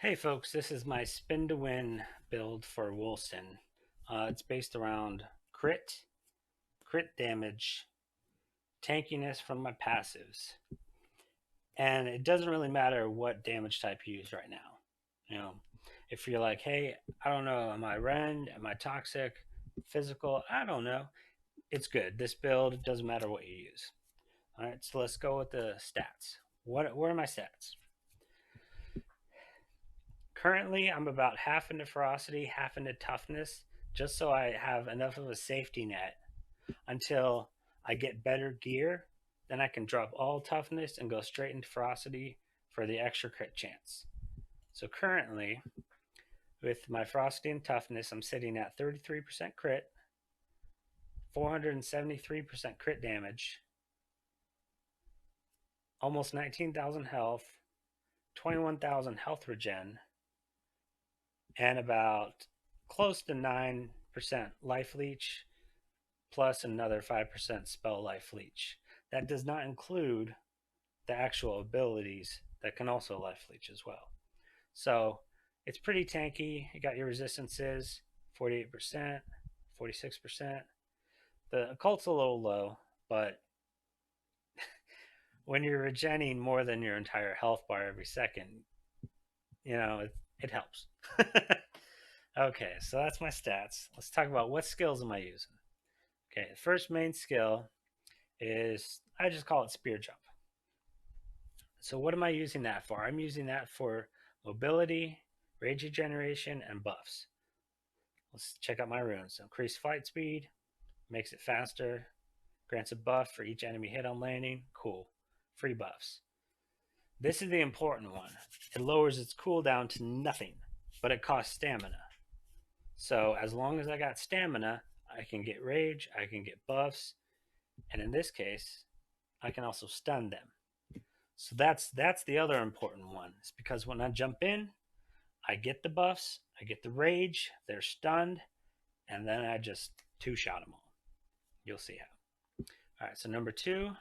Hey folks, this is my Spin2Win build for Wolcen. It's based around crit damage, tankiness from my passives, and it doesn't really matter what damage type you use right now. You know, if you're like, hey, I don't know, am I rend, am I toxic, physical, I don't know. It's good. This build, it doesn't matter what you use. All right, so let's go with the stats. Where are my stats? Currently, I'm about half into ferocity, half into toughness, just so I have enough of a safety net until I get better gear. Then I can drop all toughness and go straight into ferocity for the extra crit chance. So currently, with my ferocity and toughness, I'm sitting at 33% crit, 473% crit damage, almost 19,000 health, 21,000 health regen, and about close to 9% life leech plus another 5% spell life leech. That does not include the actual abilities that can also life leech as well. So it's pretty tanky. You got your resistances 48%, 46%. The occult's a little low, but when you're regenning more than your entire health bar every second, it helps. Okay, so that's my stats. Let's talk about what skills am I using. Okay, the first main skill is I just call it spear jump. So what am I using that for? I'm using that for mobility, rage regeneration, and buffs. Let's check out my runes. Increased flight speed, makes it faster, grants a buff for each enemy hit on landing. Cool. Free buffs. This is the important one. It lowers its cooldown to nothing, but it costs stamina. So as long as I got stamina, I can get rage, I can get buffs, and in this case, I can also stun them. So that's the other important one. It's because when I jump in, I get the buffs, I get the rage, they're stunned, and then I just two-shot them all. You'll see how. All right, so number two,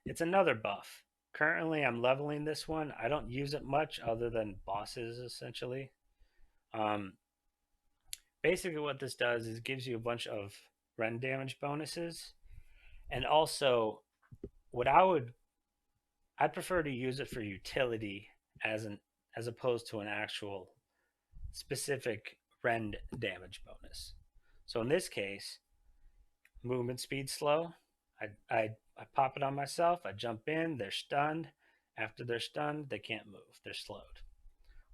it's another buff. Currently, I'm leveling this one. I don't use it much other than bosses, essentially. Um, Basically, what this does is it gives you a bunch of rend damage bonuses, and also what I'd prefer to use it for utility as opposed to an actual specific rend damage bonus. So in this case, movement speed slow. I pop it on myself. I jump in. They're stunned. After they're stunned, they can't move. They're slowed.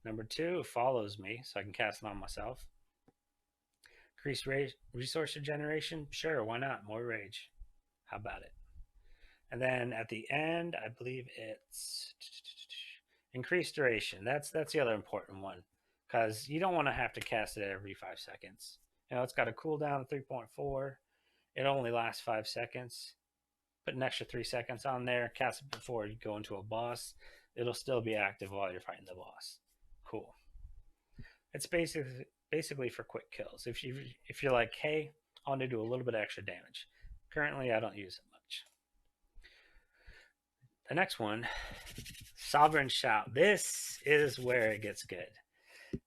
Number two follows me, so I can cast it on myself. Increase resource regeneration. Sure, why not? More rage. How about it? And then at the end, I believe it's increased duration. That's the other important one because you don't want to have to cast it every 5 seconds. It's got a cooldown of 3.4. It only lasts 5 seconds. Put an extra 3 seconds on there. Cast it before you go into a boss. It'll still be active while you're fighting the boss. Cool. It's basically for quick kills. If you're like, hey, I want to do a little bit of extra damage. Currently, I don't use it much. The next one, Sovereign Shout. This is where it gets good.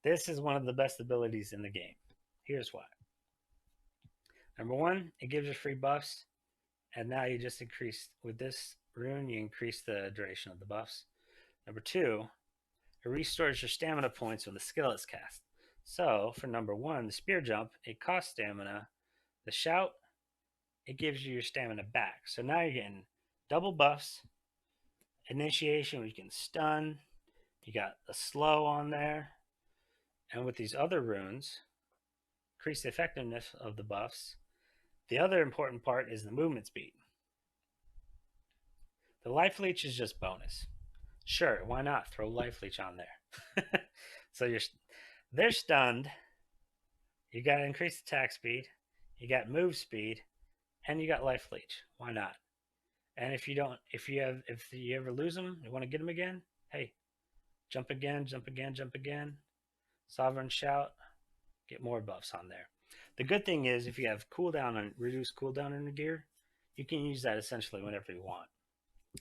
This is one of the best abilities in the game. Here's why. Number one, it gives you free buffs, and now you just increase with this rune, you increase the duration of the buffs. Number two, it restores your stamina points when the skill is cast. So for number one, the spear jump, it costs stamina. The shout, it gives you your stamina back. So now you're getting double buffs. Initiation, you can stun. You got the slow on there. And with these other runes, increase the effectiveness of the buffs. The other important part is the movement speed. The life leech is just bonus. Sure, why not throw life leech on there? So they're stunned. You got to increase attack speed. You got move speed, and you got life leech. Why not? And if you ever lose them, you want to get them again. Hey, jump again, jump again, jump again. Sovereign shout, get more buffs on there. The good thing is if you have cooldown and reduced cooldown in the gear, you can use that essentially whenever you want.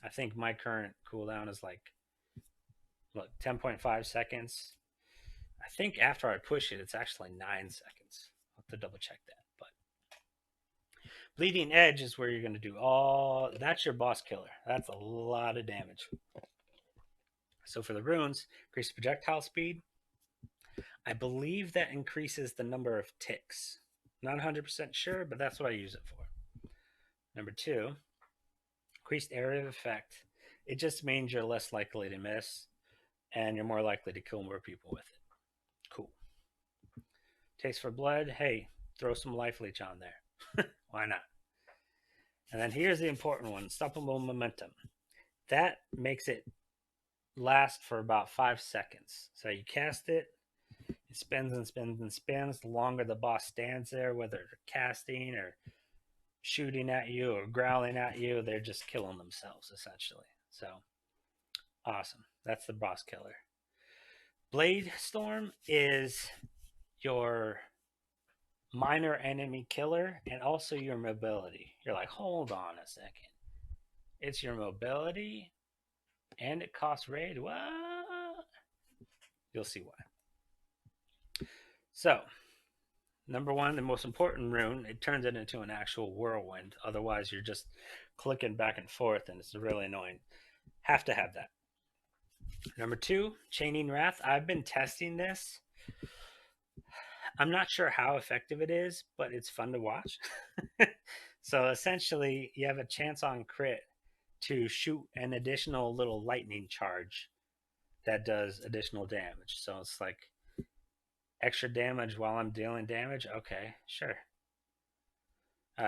I think my current cooldown is like 10.5 seconds. I think after I push it, it's actually 9 seconds. I'll have to double check that. But bleeding edge is where you're going to do all. That's your boss killer. That's a lot of damage. So for the runes, increase projectile speed. I believe that increases the number of ticks. Not 100% sure, but that's what I use it for. Number 2, increased area of effect. It just means you're less likely to miss, and you're more likely to kill more people with it. Cool. Taste for blood. Hey, throw some life leech on there. Why not? And then here's the important one: stoppable momentum. That makes it last for about 5 seconds. So you cast it, it spins and spins and spins. The longer the boss stands there, whether they're casting or shooting at you or growling at you, they're just killing themselves essentially. So awesome. That's the boss killer. Blade Storm is your minor enemy killer and also your mobility. You're like, hold on a second. It's your mobility and it costs raid? What? You'll see why. So, number 1, the most important rune, it turns it into an actual whirlwind. Otherwise, you're just clicking back and forth and it's really annoying. Have to have that. Number 2, Chaining Wrath. I've been testing this. I'm not sure how effective it is, but it's fun to watch. So essentially, you have a chance on crit to shoot an additional little lightning charge that does additional damage. So it's like extra damage while I'm dealing damage. Okay, sure.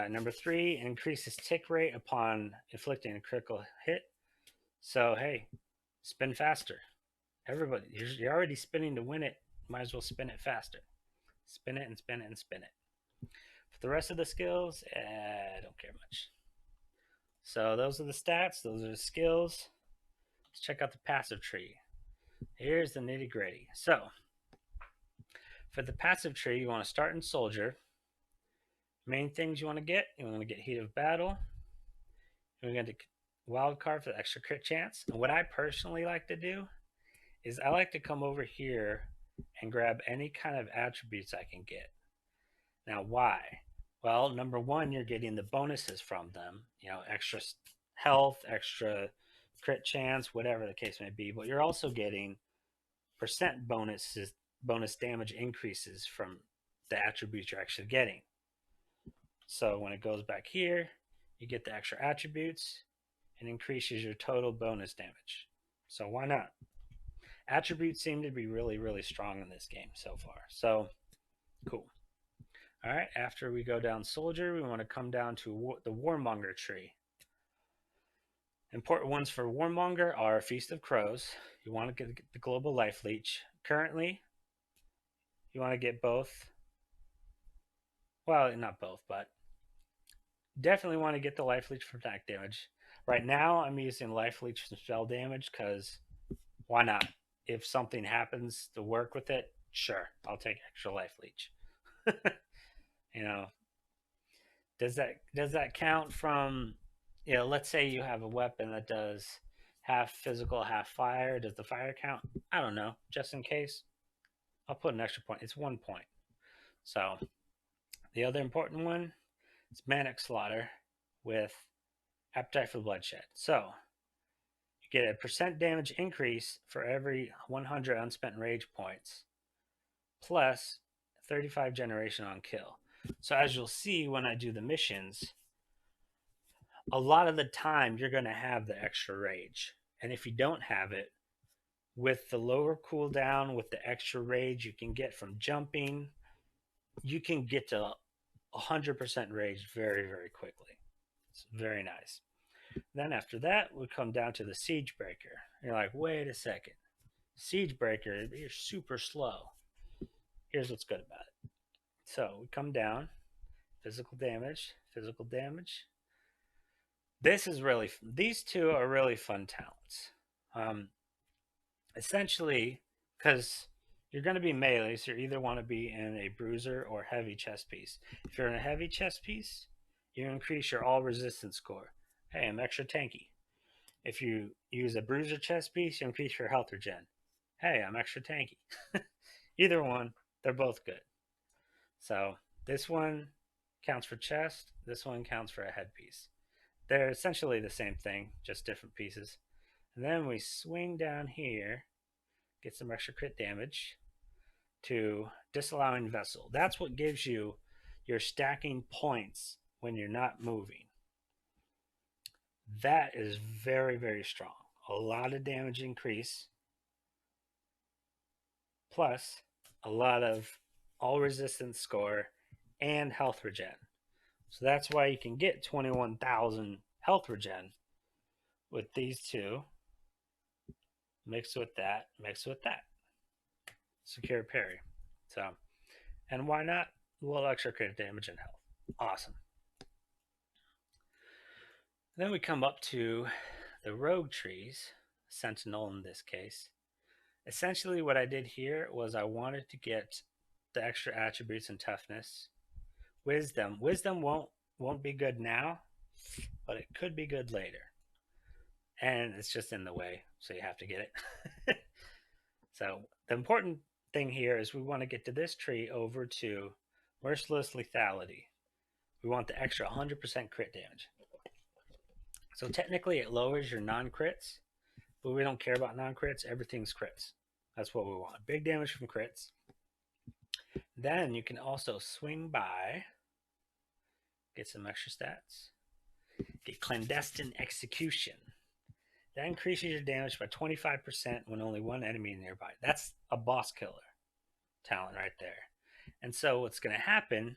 Number 3, increases tick rate upon inflicting a critical hit. So hey, spin faster. Everybody, you're already spinning to win it. Might as well spin it faster. Spin it and spin it and spin it. For the rest of the skills, I don't care much. So those are the stats. Those are the skills. Let's check out the passive tree. Here's the nitty gritty. So for the passive tree, you want to start in soldier. Main things you want to get heat of battle. You're going to get wild card for the extra crit chance. And what I personally like to do is I like to come over here and grab any kind of attributes I can get. Now, why? Well, number 1, you're getting the bonuses from them, extra health, extra crit chance, whatever the case may be, but you're also getting percent bonuses, bonus damage increases from the attributes you're actually getting. So when it goes back here, you get the extra attributes and increases your total bonus damage. So why not? Attributes seem to be really, really strong in this game so far. So cool. All right, after we go down soldier, we want to come down to the warmonger tree. Important ones for warmonger are Feast of Crows. You want to get the global life leech. Currently, you want to get both. Well, not both, but definitely want to get the life leech for attack damage. Right now, I'm using life leech for spell damage because why not? If something happens to work with it, sure, I'll take extra life leech. Does that count from, let's say you have a weapon that does half physical, half fire. Does the fire count? I don't know. Just in case, I'll put an extra point. It's 1 point. So the other important one is Manic Slaughter with Appetite for Bloodshed. So you get a percent damage increase for every 100 unspent rage points, plus 35 generation on kill. So as you'll see when I do the missions, a lot of the time you're going to have the extra rage. And if you don't have it, with the lower cooldown, with the extra rage you can get from jumping, you can get to 100% rage very, very quickly. It's very nice. Then after that, we come down to the Siege Breaker. You're like, wait a second. Siege Breaker, you're super slow. Here's what's good about it. So we come down, physical damage. These two are really fun talents. Essentially, because you're going to be melee, so you either want to be in a bruiser or heavy chest piece. If you're in a heavy chest piece, you increase your all resistance score. Hey, I'm extra tanky. If you use a bruiser chest piece, you increase your health regen. Hey, I'm extra tanky. Either one, they're both good. So this one counts for chest. This one counts for a headpiece. They're essentially the same thing, just different pieces. And then we swing down here, get some extra crit damage to disallowing vessel. That's what gives you your stacking points when you're not moving. That is very, very strong. A lot of damage increase, plus a lot of all resistance score and health regen. So that's why you can get 21,000 health regen with these two. Mixed with that, mixed with that. Secure parry. So, and why not? A little extra crit damage and health. Awesome. Then we come up to the rogue trees, Sentinel in this case. Essentially, what I did here was I wanted to get the extra attributes and toughness. Wisdom. Wisdom won't be good now, but it could be good later. And it's just in the way, so you have to get it. So the important thing here is we want to get to this tree over to Merciless Lethality. We want the extra 100% crit damage. So technically it lowers your non-crits, but we don't care about non-crits. Everything's crits. That's what we want. Big damage from crits. Then you can also swing by, get some extra stats, get Clandestine Execution. That increases your damage by 25% when only one enemy is nearby. That's a boss killer talent right there. And so what's going to happen,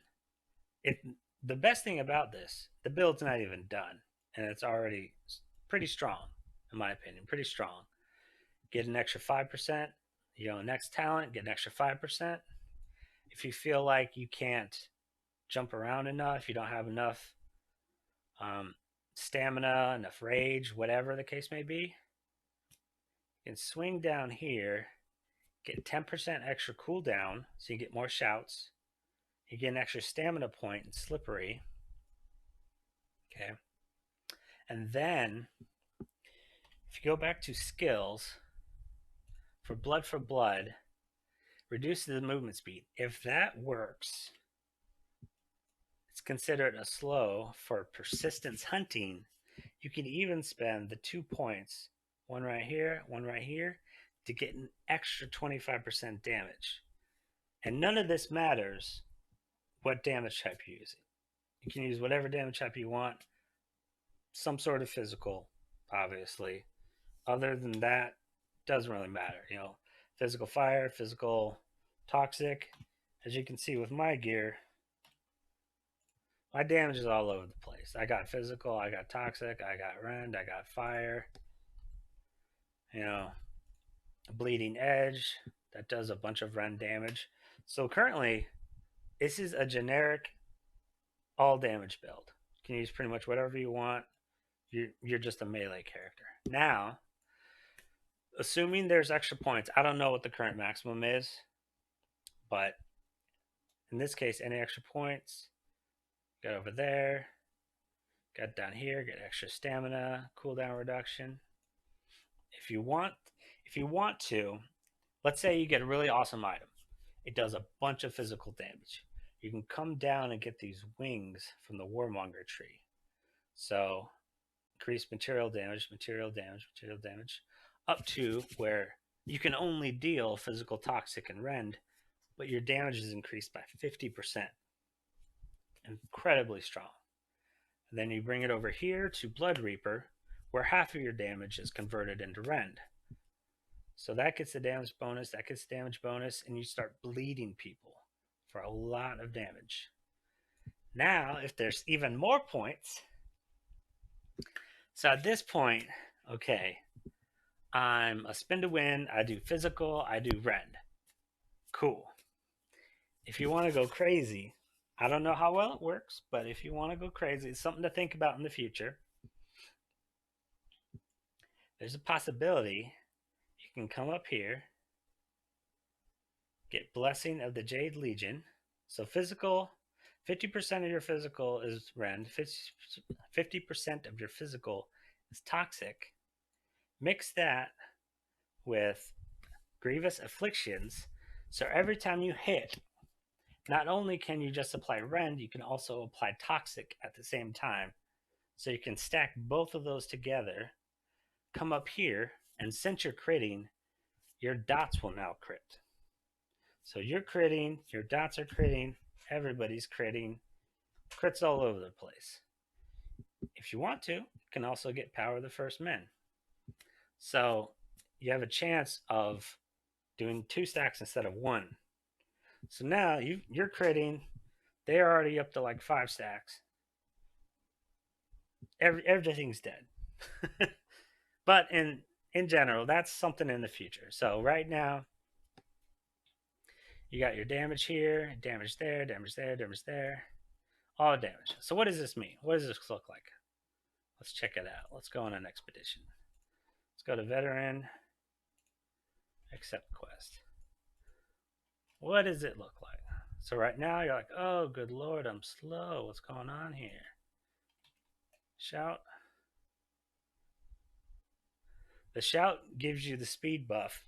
the best thing about this, the build's not even done, and it's already pretty strong, in my opinion, pretty strong. Get an extra 5%. Next talent, get an extra 5%. If you feel like you can't jump around enough, you don't have enough stamina, enough rage, whatever the case may be, you can swing down here, get 10% extra cooldown, so you get more shouts. You get an extra stamina point and slippery. Okay. And then, if you go back to skills, for blood, reduces the movement speed. If that works, it's considered a slow for persistence hunting. You can even spend the 2 points, one right here, to get an extra 25% damage. And none of this matters what damage type you're using. You can use whatever damage type you want, some sort of physical, obviously. Other than that, doesn't really matter. Physical fire, physical toxic. As you can see with my gear, my damage is all over the place. I got physical, I got toxic, I got rend, I got fire. Bleeding edge, that does a bunch of rend damage. So currently, this is a generic all damage build. You can use pretty much whatever you want. You're just a melee character. Now, assuming there's extra points, I don't know what the current maximum is, but in this case, any extra points, get over there, get down here, get extra stamina, cooldown reduction. If you want to, let's say you get a really awesome item. It does a bunch of physical damage. You can come down and get these wings from the Warmonger tree. So increase material damage, up to where you can only deal physical, toxic, and rend, but your damage is increased by 50%. Incredibly strong. And then you bring it over here to Blood Reaper, where half of your damage is converted into rend. So that gets the damage bonus, and you start bleeding people for a lot of damage. Now, if there's even more points, so at this point, okay, I'm a Spin2Win, I do physical, I do rend. Cool. If you want to go crazy, I don't know how well it works, but if you want to go crazy, it's something to think about in the future. There's a possibility you can come up here, get Blessing of the Jade Legion. So physical, 50% of your physical is rend, 50% of your physical is toxic. Mix that with Grievous Afflictions. So every time you hit, not only can you just apply Rend, you can also apply Toxic at the same time. So you can stack both of those together, come up here, and since you're critting, your dots will now crit. So you're critting, your dots are critting, everybody's critting, crits all over the place. If you want to, you can also get Power of the First Men. So you have a chance of doing 2 stacks instead of 1. So now you're critting, they're already up to like 5 stacks. Everything's dead. But in general, that's something in the future. So right now, you got your damage here, damage there, damage there, damage there, all damage. So what does this mean? What does this look like? Let's check it out. Let's go on an expedition. Let's go to veteran, accept quest. What does it look like? So right now you're like, oh, good Lord, I'm slow. What's going on here? Shout. The shout gives you the speed buff.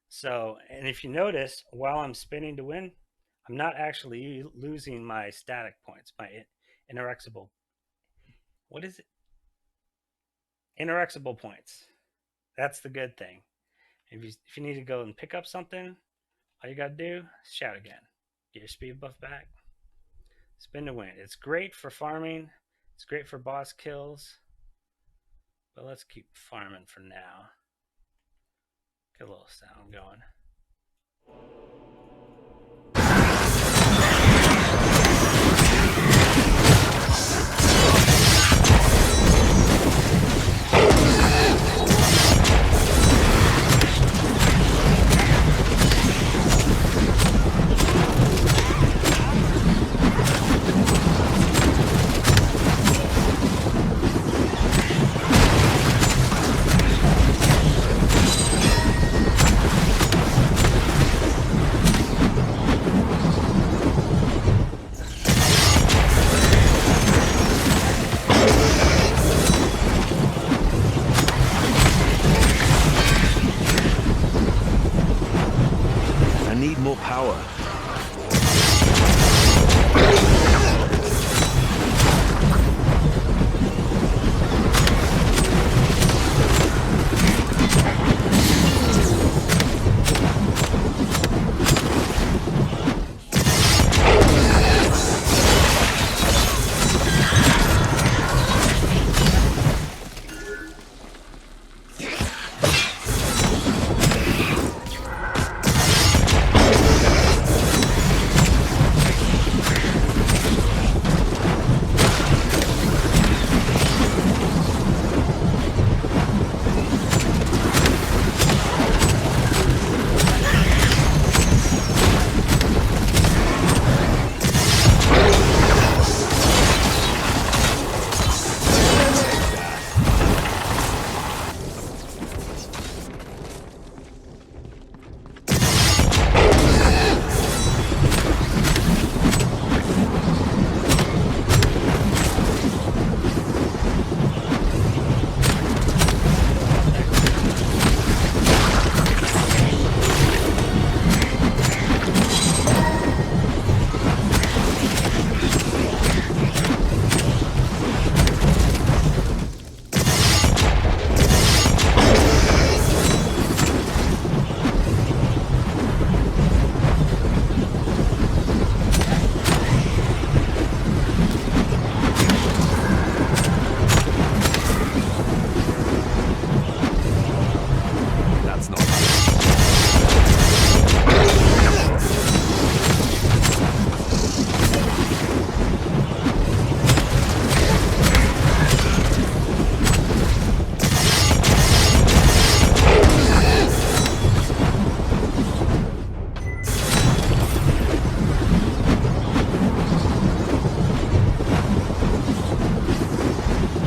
So, and if you notice, while I'm spinning to win, I'm not actually losing my static points, my inerexible. What is it? Inerexible points. That's the good thing. If you need to go and pick up something, all you gotta do is shout again. Get your speed buff back. Spin to win. It's great for farming. It's great for boss kills. But let's keep farming for now. Get a little sound going. More power.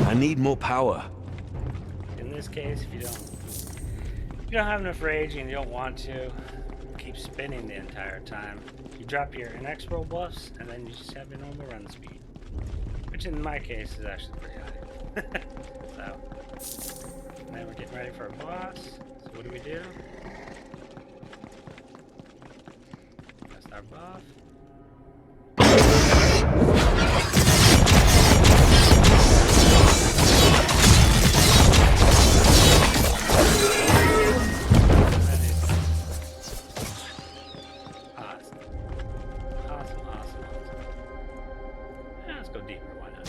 I need more power. In this case, if you don't have enough rage and you don't want to keep spinning the entire time, you drop your inexorable buffs and then you just have your normal run speed, which in my case is actually pretty high. So, now we're getting ready for a boss. So what do? buff. Awesome. Awesome, awesome, awesome. Yeah, let's go deeper, why not?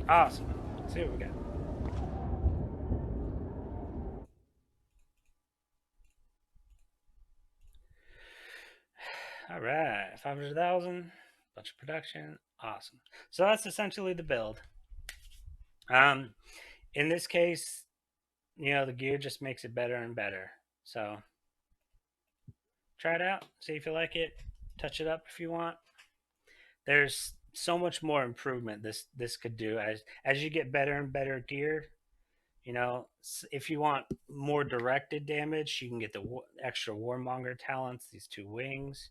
Awesome. Let's see what we got. All right, 500,000, bunch of production. Awesome. So that's essentially the build. Um, in this case, the gear just makes it better and better. So try it out, see if you like it, touch it up if you want. There's so much more improvement this could do as you get better and better gear. If you want more directed damage, you can get the extra warmonger talents, these two wings.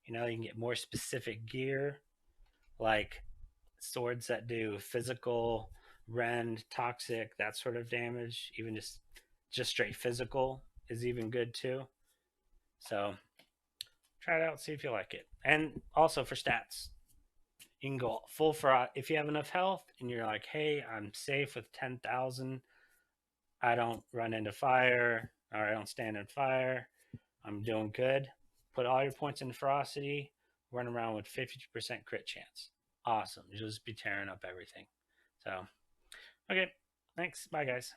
You can get more specific gear, like swords that do physical, rend, toxic, that sort of damage. Even just straight physical is even good too. So try it out, see if you like it. And also for stats, you can go full for if you have enough health and you're like, hey, I'm safe with 10,000. I don't run into fire or I don't stand in fire. I'm doing good. Put all your points in ferocity. Run around with 50% crit chance. Awesome. You'll just be tearing up everything. So, okay. Thanks. Bye, guys.